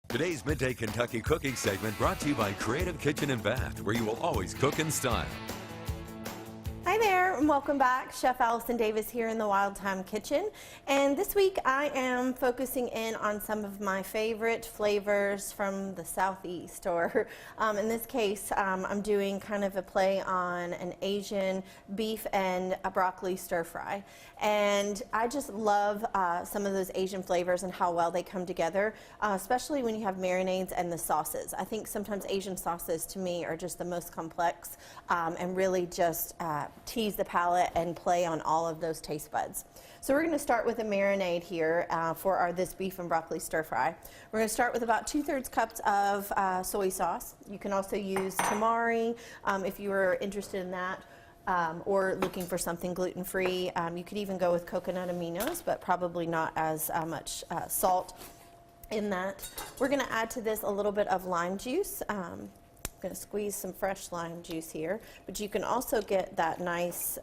Today's Midday Kentucky Cooking segment brought to you by Creative Kitchen and Bath, where you will always cook in style. Hi there, and welcome back. Chef Allison Davis here in the Wild Time Kitchen. And this week I am focusing in on some of my favorite flavors from the Southeast, or in this case, I'm doing kind of a play on an Asian beef and a broccoli stir fry. And I just love some of those Asian flavors and how well they come together, especially when you have marinades and the sauces. I think sometimes Asian sauces to me are just the most complex and really just tease the palate and play on all of those taste buds. So we're going to start with a marinade here for this beef and broccoli stir fry. We're going to start with about 2/3 cups of soy sauce. You can also use tamari if you are interested in that. Or looking for something gluten-free. You could even go with coconut aminos, but probably not as much salt in that. We're going to add to this a little bit of lime juice. I'm going to squeeze some fresh lime juice here, but you can also get that nice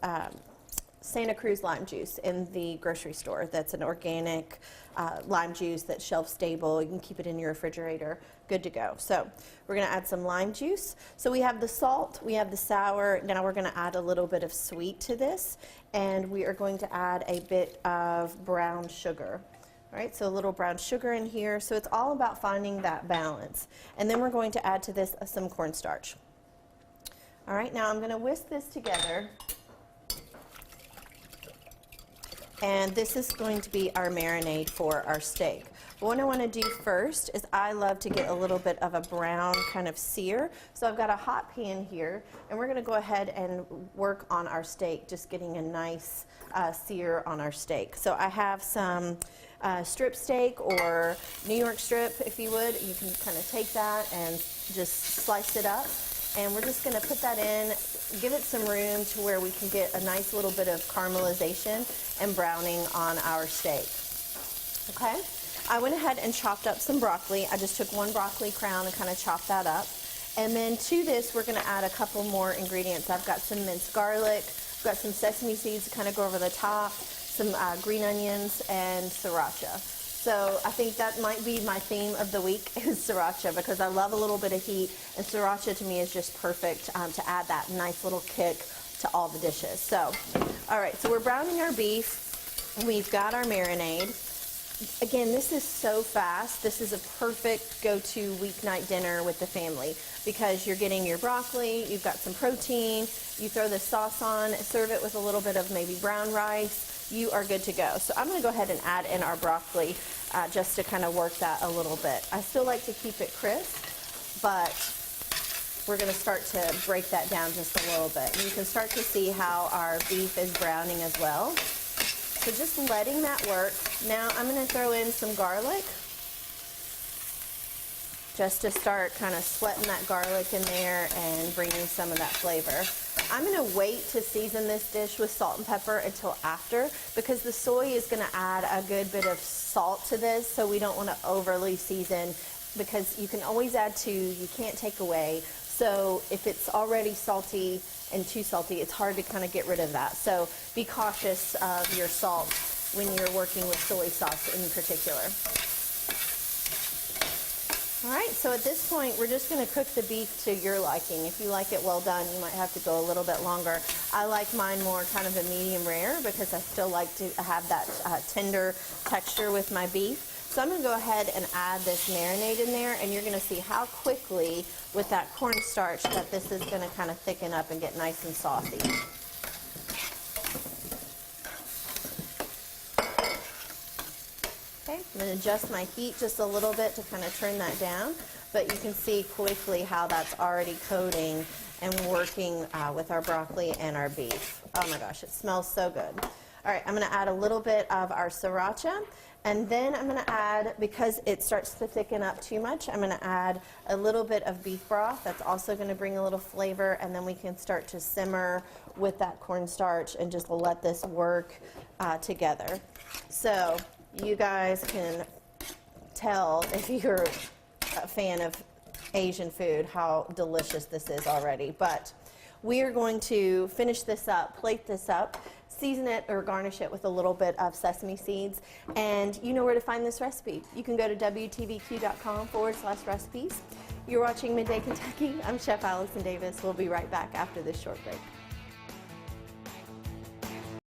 Santa Cruz lime juice in the grocery store. That's an organic lime juice that's shelf stable. You can keep it in your refrigerator, good to go. So we're going to add some lime juice. So we have the salt, we have the sour. Now we're going to add a little bit of sweet to this, and we are going to add a bit of brown sugar. All right, so a little brown sugar in here. So it's all about finding that balance. And then we're going to add to this some cornstarch. All right, now I'm going to whisk this together. And this is going to be our marinade for our steak. But what I want to do first is I love to get a little bit of a brown kind of sear. So I've got a hot pan here, and we're going to go ahead and work on our steak, just getting a nice sear on our steak. So I have some strip steak or New York strip, if you would. You can kind of take that and just slice it up. And we're just going to put that in, give it some room to where we can get a nice little bit of caramelization and browning on our steak. Okay? I went ahead and chopped up some broccoli. I just took one broccoli crown and kind of chopped that up. And then to this, we're going to add a couple more ingredients. I've got some minced garlic, I've got some sesame seeds to kind of go over the top, some green onions, and sriracha. So I think that might be my theme of the week is sriracha, because I love a little bit of heat, and sriracha to me is just perfect to add that nice little kick to all the dishes. So, all right, so we're browning our beef. We've got our marinade. Again, this is so fast. This is a perfect go-to weeknight dinner with the family, because you're getting your broccoli, you've got some protein, you throw the sauce on, serve it with a little bit of maybe brown rice. You are good to go. So I'm going to go ahead and add in our broccoli just to kind of work that a little bit. I still like to keep it crisp, but we're going to start to break that down just a little bit. And you can start to see how our beef is browning as well. So just letting that work. Now I'm going to throw in some garlic just to start kind of sweating that garlic in there and bringing some of that flavor. I'm going to wait to season this dish with salt and pepper until after, because the soy is going to add a good bit of salt to this, so we don't want to overly season, because you can always add to, you can't take away. So if it's already salty and too salty, it's hard to kind of get rid of that. So be cautious of your salt when you're working with soy sauce in particular. All right, so at this point, we're just going to cook the beef to your liking. If you like it well done, you might have to go a little bit longer. I like mine more kind of a medium rare, because I still like to have that tender texture with my beef. So I'm going to go ahead and add this marinade in there, and you're going to see how quickly with that cornstarch that this is going to kind of thicken up and get nice and saucy. Okay, I'm going to adjust my heat just a little bit to kind of turn that down, but you can see quickly how that's already coating and working with our broccoli and our beef. Oh my gosh, it smells so good. All right, I'm going to add a little bit of our sriracha, and then I'm going to add, because it starts to thicken up too much, I'm going to add a little bit of beef broth. That's also going to bring a little flavor, and then we can start to simmer with that cornstarch and just let this work together. So you guys can tell, if you're a fan of Asian food, how delicious this is already. But we are going to finish this up, plate this up. season it or garnish it with a little bit of sesame seeds. And you know where to find this recipe. You can go to WTVQ.com/recipes. You're watching Midday Kentucky. I'm Chef Allison Davis. We'll be right back after this short break.